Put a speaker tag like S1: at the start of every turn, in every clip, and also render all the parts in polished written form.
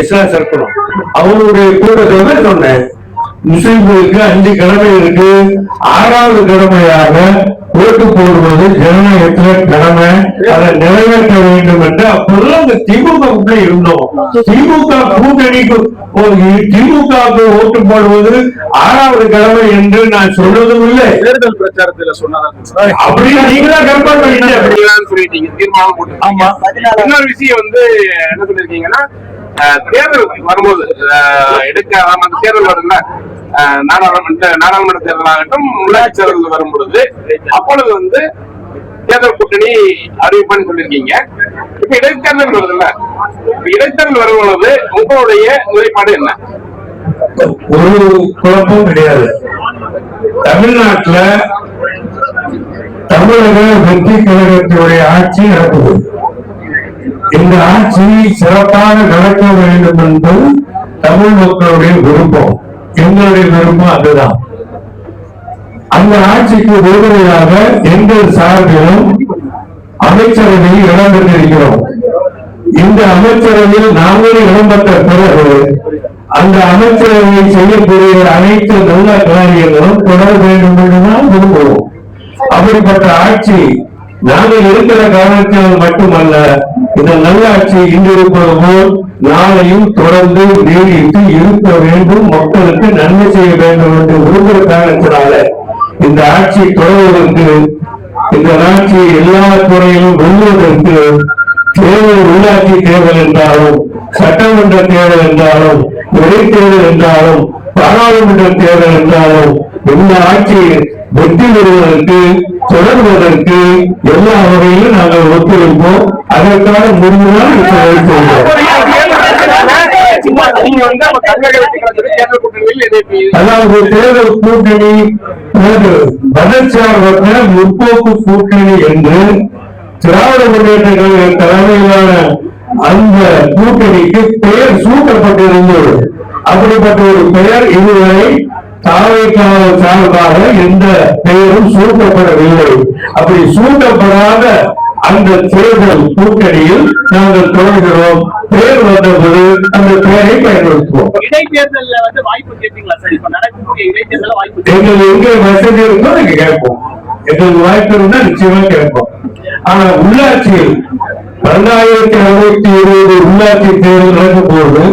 S1: இஸ்லாம் இருக்கணும். அவங்களுடைய கூட்டத்தை சொன்னேன், முஸ்லிம்களுக்கு 5 கடமை இருக்கு. 6வது கடமையாக ஓட்டு போடுவது ஜனநாயகத்துல கடமை, அதை நிறைவேற்ற வேண்டும் என்று அப்போதான் அந்த திமுக இருந்தோம். திமுக கூட்டணிக்கு திமுகவுக்கு ஓட்டு போடுவது 6வது கடமை என்று நான் சொல்றதும் இல்லை.
S2: தேர்தல் பிரச்சாரத்துல சொன்னாங்க
S1: அப்படின்னு நீங்களா கம்பேர் பண்ணிட்டு
S2: அப்படிலாம் சொல்லிட்டீங்க, தீர்மானம் போட்டு. ஆமா, இன்னொரு விஷயம் என்ன சொல்லிருக்கீங்கன்னா, தேர்தல் வரும்போது அந்த தேர்தல் வருதுல, நாடாளுமன்ற தேர்தலாகட்டும் உள்ளாட்சி தேர்தல் வரும் பொழுது அப்பொழுது தேர்தல் கூட்டணி அறிவிப்பான்னு சொல்லியிருக்கீங்க. இப்ப இடைத்தேர்தல் வருதுல்ல, இடைத்தேர்தல் வரும் பொழுது உங்களுடைய நிலைப்பாடு என்ன?
S1: ஒரு குழப்பம் கிடையாது. தமிழ்நாட்டுல தமிழக வெற்றி கழகத்தினுடைய ஆட்சி நடக்குது. இந்த ஆட்சி சிறப்பாக நடக்க வேண்டும் என்பது தமிழ் மக்களுடைய விருப்பம், எங்களுடைய விருப்பம் அதுதான். அந்த ஆட்சிக்கு உறுதுணையாக எங்கள் சார்பிலும் அமைச்சரவையில் இடம்பெற்றிருக்கிறோம். இந்த அமைச்சரவையில் நாங்கள் இடம்பெற்ற பிறகு அந்த அமைச்சரவையை செய்யக்கூடிய அனைத்து நல்ல காரியங்களும் தொடர வேண்டும் என்றுதான் விரும்புவோம். அப்படிப்பட்ட ஆட்சி நாங்கள் இருக்கிற காரணத்தினால் மட்டுமல்ல, இந்த நல்லாட்சி இன்று இருப்பது போல் நாளையும் தொடர்ந்து நீடித்து இருக்க வேண்டும், மக்களுக்கு நன்மை செய்ய வேண்டும் என்று விரும்புகிற காரணத்தினால இந்த ஆட்சி தொடர்வதற்கு, இந்த ஆட்சி எல்லா துறையிலும் வெல்வதற்கு தேர்தல், உள்ளாட்சி தேர்தல் என்றாலும், சட்டமன்ற தேர்தல் என்றாலும், இடைத்தேர்தல் என்றாலும், பாராளுமன்ற தேர்தல் என்றாலும், இந்த ஆட்சியை வெற்றி பெறுவதற்கு, தொடர்வதற்கு எல்லா வகையிலும் நாங்கள் ஒத்துழைப்போம். அதற்கான முடிவுதான் அதாவது தேர்தல் கூட்டணி மதச்சார்பற்ற முற்போக்கு கூட்டணி என்று திராவிட முன்னேற்ற கழக தலைமையிலான அந்த கூட்டணிக்கு பெயர் சூட்டப்பட்டிருந்தது. அப்படிப்பட்ட ஒரு பெயர் இதுவரை தாவேக்கான சார்பாக எந்த பெயரும் சூட்டப்படவில்லை. அப்படி சூட்டப்படாத அந்த தேர்தல் கூட்டணியில் நாங்கள் தொடர்கிறோம். பெயர் வந்தபோது அந்த பெயரை பயன்படுத்துவோம். எங்களுக்கு எங்க வசதி இருக்கோ நாங்க கேட்போம், எங்களுக்கு வாய்ப்பு இருந்தா நிச்சயமா கேட்போம். ஆனா உள்ளாட்சியில் 2020 உள்ளாட்சி தேர்தல் நடக்கும் போது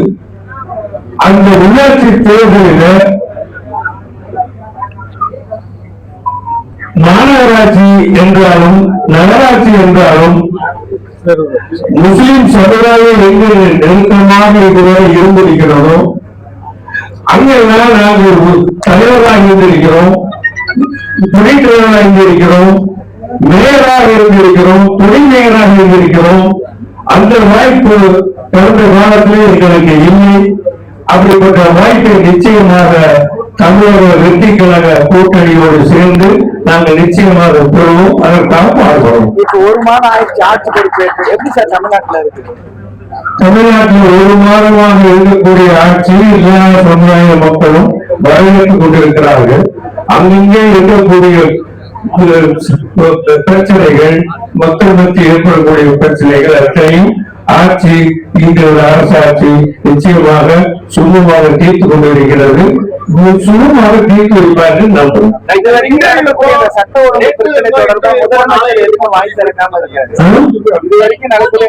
S1: அந்த உள்ளாட்சி தேர்தலில் மாநகராட்சி என்றாலும் நகராட்சி என்றாலும் முஸ்லிம் சமுதாயம் எங்கு நெருக்கமாக இதுவரை இருந்திருக்கிறதோ அங்கெல்லாம் நாங்கள் தலைவராக இருந்திருக்கிறோம், துணைத் தலைவராக இருந்திருக்கிறோம், மேயராக இருந்திருக்கிறோம், துணை மேயராக இருந்திருக்கிறோம். அந்த வாய்ப்பு கடந்த காலத்திலே எங்களுக்கு இல்லை. அப்படிப்பட்ட வாய்ப்பை நிச்சயமாக தமிழக வெற்றி கழக கூட்டணியோடு சேர்ந்து நாங்கள் நிச்சயமாக பெறுவோம். அதற்காக பாடுபடுவோம்.
S3: இப்ப 1 மாதம் ஆயிடுச்சு ஆட்சி பொறுப்பு. எப்படி சார் தமிழ்நாட்டில் இருக்கு?
S1: தமிழ்நாட்டில் 1 மாதமாக இருக்கக்கூடிய ஆட்சி எல்லா சமுதாய மக்களும் வரவேற்றுக் கொண்டிருக்கிறார்கள். அங்கங்கே இருக்கக்கூடிய பிரச்சனைகள், மக்கள் மத்தியில் ஏற்படக்கூடிய பிரச்சனைகள் அத்தனையும் ஆட்சி, இந்த அரசாட்சி நிச்சயமாக சுமூகமாக தீர்த்து கொண்டிருக்கிறது. சுமூகமாக தீர்த்து வைப்பார்கள் நம்பும்.
S3: சட்ட ஒழுங்கு பிரச்சனை தொடர்பாக முதலமைச்சர் எதுவும் வாய் திறக்காம இருக்காரு. இது வரைக்கும் நடக்கக்கூடிய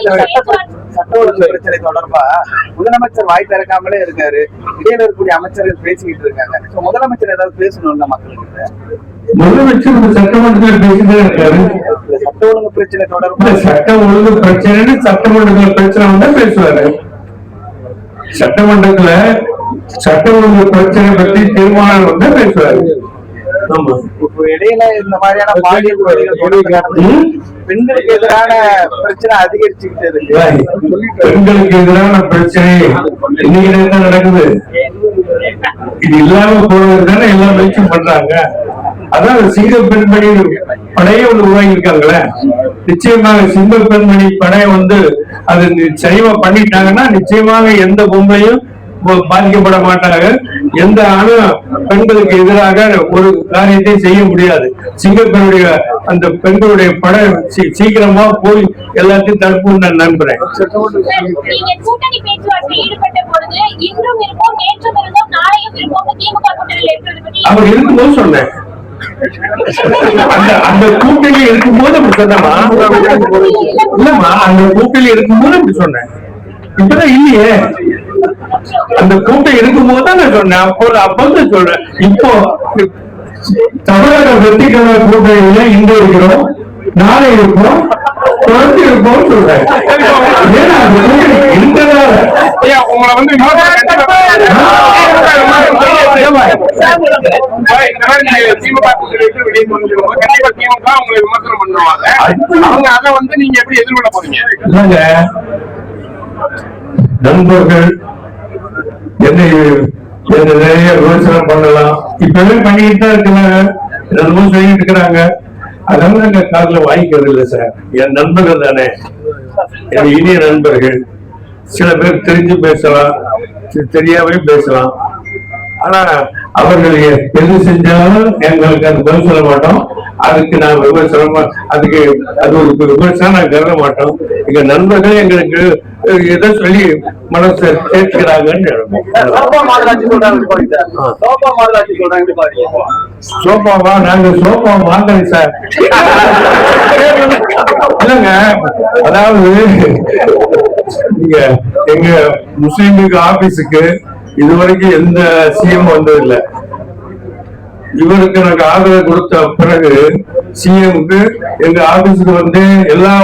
S3: சட்ட ஒழுங்கு பிரச்சனை தொடர்பா முதலமைச்சர் வாய் திறக்காமலே இருக்காரு. இடையில இருக்கக்கூடிய அமைச்சர்கள் பேசிக்கிட்டு இருக்காங்க. முதலமைச்சர் ஏதாவது பேசணும்ல மக்களுக்கு?
S1: முதலமைச்சர் சட்டமன்றத்தில் பேசிதான் இருக்காரு.
S3: சட்ட ஒழுங்கு பிரச்சனை தொடர்பா,
S1: சட்ட ஒழுங்கு பிரச்சனை சட்டமன்றத்தில் பிரச்சனை வந்தா பேசுவாரு. சட்டமன்றத்துல சட்ட ஒழுங்கு பிரச்சனை பற்றி தீர்மானம் வந்தா பேசுவாரு.
S3: இடையில இந்த மாதிரியான பாலியல் பெண்களுக்கு எதிரான பிரச்சனை அதிகரிச்சுக்கிட்டு இருக்கு.
S1: பெண்களுக்கு எதிரான பிரச்சனை இன்னைக்கு தான் நடக்குது. இது இல்லாம போனது தானே எல்லாம் முயற்சி பண்றாங்க. அதான் சிங்க பெண்மணி படையை ஒண்ணு உருவாக்கி இருக்காங்களே. நிச்சயமாக சிங்க பெண்மணி படையை அது சரிவா பண்ணிட்டாங்கன்னா நிச்சயமாக எந்த பொம்பையும் பாதிக்கப்பட மாட்டாங்க. எந்த ஆணும் பெண்களுக்கு எதிராக ஒரு காரியத்தை செய்ய முடியாது. சிங்கப்பெண்ணுடைய அந்த பெண்களுடைய படம் சீக்கிரமா போய் எல்லாத்தையும் தடுப்புன்னு நான் நம்புறேன்.
S4: நீங்க கூட்டணி பேச்சுவார்த்தையில் ஈடுபட்ட பொழுது இன்றும் இருப்போம், நேற்றும் இருந்தோம், நாளையும் இருப்போம் திமுக கூட்டணியில் இருக்கிறது பற்றி
S1: அவர் இருக்கும்போது சொன்னேன். அந்த கூட்டணி இருக்கும்போது அப்படி சொன்னமா? இல்லம்மா, அந்த கூட்டணி இருக்கும்போது அப்படி சொன்னேன். இப்பதான் இல்லையே. அந்த கூட்டம் இருக்கும்போது தான் நான் சொன்னேன். அப்போது சொல்றேன். இப்போ தமிழக வெற்றிக்கான கூட்டணியில இன்று இருக்கிறோம், நாளை இருப்போம், தொடர்ந்து இருப்போம் சொல்றேன். ஏன்னா அந்த கூட்டணி இருந்ததால
S2: உங்களை வந்து திமுக வெளியே கண்டிப்பா திமுக உங்களை விமர்சனம் பண்ணுவாங்க. அவங்க அதை வந்து நீங்க எப்படி எதிர்கொள்ள போறீங்க?
S1: இல்லங்க, நண்பர்கள் என்னை நிறைய விமர்சனம் பண்ணலாம். இப்பவே பண்ணிக்கிட்டு தான் இருக்கிறாங்க, என்னமோ சொல்லிட்டு இருக்கிறாங்க. அதெல்லாம் எங்க காதுல வாங்கிக்கிறது இல்லை சார். என் நண்பர்கள் தானே, என் இனிய நண்பர்கள். சில பேர் தெரிஞ்சு பேசலாம், தெரியாமலே பேசலாம். ஆனா அவர்கள் எது செஞ்சாலும் எங்களுக்கு அது பதில் சொல்ல மாட்டோம். அதுக்கு நான் விமர்சனம், அதுக்கு அது ஒரு விமர்சனம் நான் கருத மாட்டோம். எங்க நண்பர்கள் எங்களுக்கு எதை சொல்லி மனசை தேர்க்கிறாங்கன்னு சோபாவா? நாங்க சோபா மாத்தலை சார். இல்லங்க, அதாவது நீங்க எங்க முஸ்லீம் லீக் ஆபீஸுக்கு இதுவரைக்கும் எந்த சிஎம் வந்ததில்லை. இவருக்கு நாங்க ஆதரவு கொடுத்த பிறகு சிஎம்க்கு எங்க ஆபீஸுக்கு வந்து எல்லா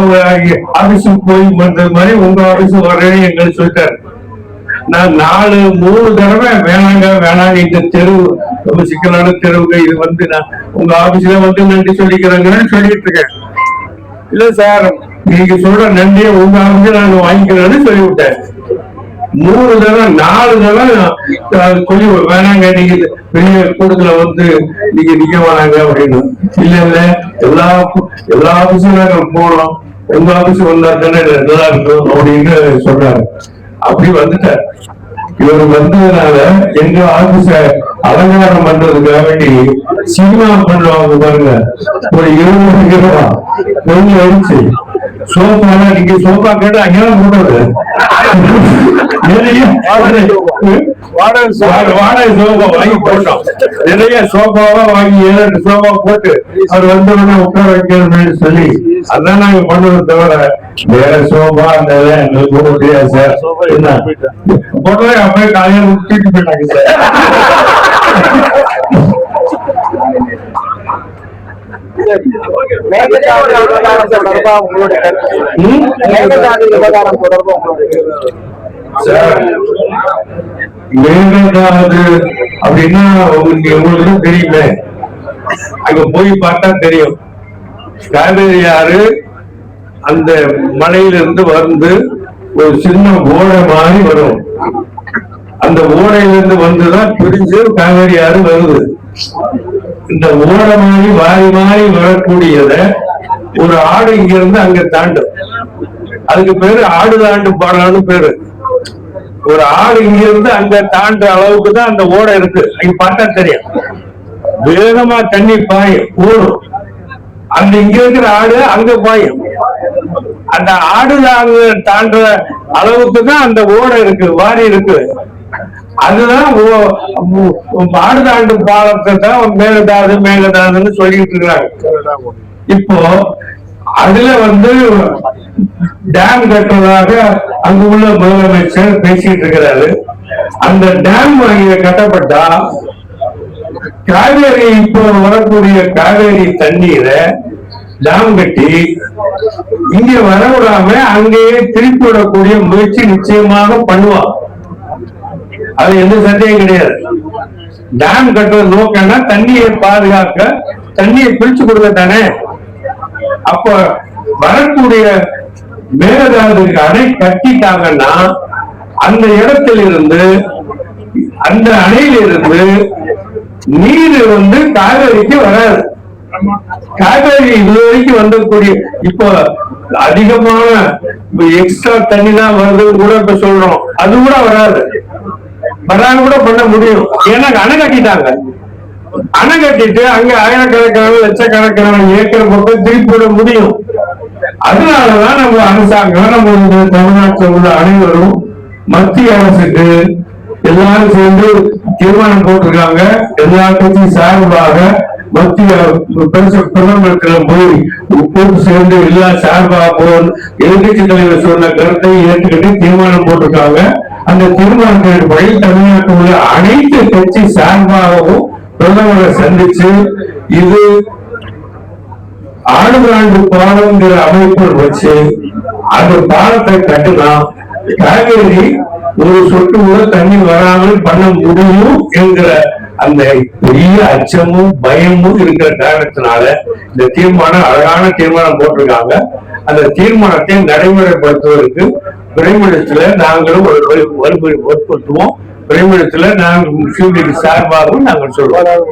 S1: ஆபீஸுக்கு போய் வந்தது மாதிரி உங்க ஆபீஸுக்கு வர்றேன்னு எங்களுக்கு சொல்லிட்டாரு. நான் 3 தடவை வேணாங்க இந்த தெரு ரொம்ப சிக்கலான தெருவுக்கு இது வந்து நான் உங்க ஆபீஸ்ல வந்து நன்றி சொல்லிக்கிறேங்கன்னு சொல்லிட்டு இருக்கேன். இல்ல சார், நீங்க சொல்ற நன்றியை உங்க ஆபீஸ்ல நாங்க வாங்கிக்கிறேன்னு சொல்லிவிட்டேன். 3 தடவை 4 தடவை சொல்லி வேணாங்க, நீங்க பெரிய கூட்டத்துல வந்து நீங்க நிக்க வேணாங்க அப்படின்னு. இல்ல எல்லா ஆபீஸும் நாங்க போனோம், உங்க ஆபீஸ் வந்தா தானே நல்லா இருக்கும் அப்படின்னு சொல்றாரு. அப்படி வந்துட்டார். இவர் வந்ததுனால எங்க ஆபீஸ அலங்காரம் பண்றதுக்காக வேண்டி சினிமா பண்ணுவாங்க பாருங்க, ஒரு 20 ரூபா கொஞ்சம் அடிச்சு சோஃபா. நீங்க சோஃபா கேட்டு அங்கெல்லாம் போடுறது வாடகை சோஃபா வாங்கி போட்டோம். நிறைய சோஃபாவா வாங்கி 7-8 சோஃபா போட்டு அவர் வந்தவொடனே உட்கார வைக்கணும்னு சொல்லி அதான் நாங்க பண்ணுறது தவிர வேற சோஃபா அந்த எங்களுக்கு போட முடியாது சார். என்ன போட்டதே அப்படியே காலையில தூக்கிட்டு போயிட்டாங்க சார். மேகதாது அப்படின்னா உங்களுக்கு தெரியுமே, அங்க போய் பார்த்தா தெரியும். காவேரி ஆறு அந்த மலையிலிருந்து வந்து ஒரு சின்ன ஓடை மாதிரி வரும். அந்த ஓடையிலிருந்து வந்துதான் பிரிஞ்சு காவேரி ஆறு வருது. இந்த ஓடை மாதிரி மாறி வரக்கூடியத ஒரு ஆடு இங்க இருந்து அங்க தாண்டும். அதுக்கு பேரு ஆடு தாண்டு பாடலான்னு பேரு. ஒரு ஆடு இங்க இருந்து அங்க தாண்டுற அளவுக்கு தான் அந்த ஓடை இருக்கு. அங்க பார்த்தா தெரியும், வேகமா தண்ணி பாயும் ஓடும். அந்த இங்க இருக்கிற ஆடு அங்க பாயும். அந்த ஆடு அங்க தாண்டுற அளவுக்கு தான் அந்த ஓடை இருக்கு, வாரி இருக்கு. அதுதான் ஆடுதாண்டு பாலத்தை தான் மேகதாதுன்னு சொல்லிட்டு இருக்கிறாங்க. இப்போ அதுல வந்து டேம் கட்டுறதாக அங்கு உள்ள முதலமைச்சர் பேசிட்டு இருக்கிறாரு. அந்த டேம் அங்கே கட்டப்பட்டா காவேரி இப்போ வரக்கூடிய காவேரி தண்ணீரை டேம் கட்டி இங்க வரவிடாம அங்கேயே திருப்பி விடக்கூடிய முயற்சி நிச்சயமாக பண்ணுவான். அது எந்த சந்தேகம் கிடையாது. டேம் கட்டுறது நோக்கம்னா தண்ணியை பாதுகாக்க, தண்ணியை பிரிச்சு கொடுக்க தானே. அப்ப வரக்கூடிய மேகதாதுக்கு அணை கட்டிட்டாங்கன்னா அந்த இடத்துல இருந்து, அந்த அணையிலிருந்து நீர் வந்து காவேரிக்கு வராது. காவேரி இதுவரைக்கும் வந்தக்கூடிய இப்போ அதிகமான எக்ஸ்ட்ரா தண்ணி தான் வருதுன்னு கூட இப்ப சொல்றோம், அது கூட வராது. வராங்க கூட பண்ண முடியும். ஏன்னா அணை கட்டிட்டாங்க. அணை கட்டிட்டு அங்க ஆயிரக்கணக்கான லட்சக்கணக்கான ஏக்கர் பக்கம் திருப்பி விட முடியும். அதனாலதான் நம்ம அரசாங்கம் நம்ம இந்த தமிழ்நாட்டில் உள்ள அனைவரும் மத்திய அரசுக்கு எல்லாரும் சேர்ந்து தீர்மானம் போட்டிருக்காங்க. எல்லா கட்சியும் சார்பாக மத்திய பிரதமர் போய் கூட்டு சேர்ந்து எல்லா சார்பாக போல் எதிர்கட்சி தலைவர் சொன்ன கருத்தை ஏற்றுக்கிட்டு தீர்மானம் போட்டிருக்காங்க. அந்த தீர்மானத்தின்படி தமிழ்நாட்டில் உள்ள அனைத்து கட்சி சார்பாகவும் பிரதமரை சந்திச்சு இது ஆண்டு பாலம்ங்கிற அமைப்பு வச்சு அந்த பாலத்தை கட்டினா காவேரி ஒரு சொட்டு கூட தண்ணி வராமல் பண்ண முடியும் என்கிற அந்த பெரிய அச்சமும் பயமும் இருக்கிற காரணத்தினால இந்த தீர்மானம் அழகான தீர்மானம் போட்டிருக்காங்க. அந்த தீர்மானத்தை நடைமுறைப்படுத்துவதற்கு பிரைமடத்துல நாங்களும் வற்புறுத்துவோம். பிரைமடத்துல நாங்கள் முஸ்லீம் லீக் சார்பாகவும் நாங்கள் சொல்வோம்.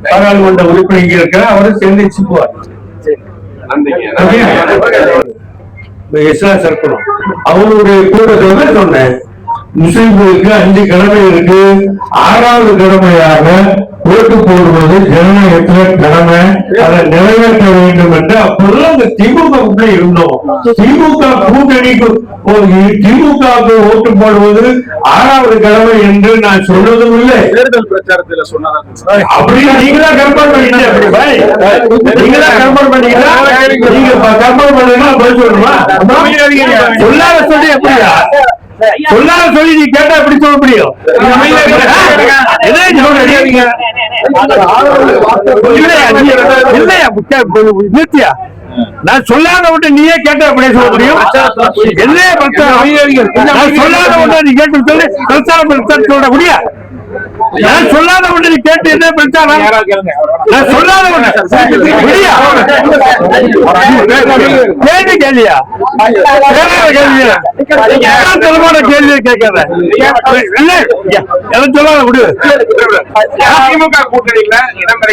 S1: பாராளுமன்ற உறுப்பினர் இருக்கிற அவரும் சேர்ந்து போவார். இருக்கணும் அவருடைய கூட்டத்தொடர் சொன்னேன். முஸ்லிம்களுக்கு 5 கடமை இருக்கு. 6வது கடமையாக ஓட்டு போடுவது ஜனநாயகத்துல கடமை. அதை நிறைவேற்ற வேண்டும் என்று அப்பொழுது அந்த திமுக இருந்தோம். திமுக கூட்டணிக்கு திமுகவுக்கு ஓட்டு போடுவது 6வது கடமை என்று நான் சொன்னதும் இல்லை.
S2: தேர்தல் பிரச்சாரத்துல சொன்னாங்க.
S1: அப்படின்னு நீங்களா கம்பேர் பண்ணீங்க. நீங்களா கம்பேர் பண்ணீங்களா? நீங்க கம்பேர் பண்ணீங்கன்னா பதில் சொல்லணுமா? சொல்லாத சொல்லி எப்படியா? சொல்லாத சொல்லி நீ கேட்டா எப்படி சொல்ல முடியும்? இல்லையா நான் சொல்லாத ஒன்று நீயே கேட்ட அப்படியே சொல்ல முடியும்? என்ன சொல்லாத ஒன்று நீ கேட்டு சொல்லி பிரச்சாரம் சொல்ல முடியா? நான் சொல்லாத ஒன்று நீ கேட்டு என்ன பிரச்சாரம்? நான் சொல்லாத ஒன்று கேள்வி கேள்வியா? கேள்வியை கேட்காத எனக்கு சொல்லாத முடியும்.
S2: திமுக கூட்டணியில இடம்பெற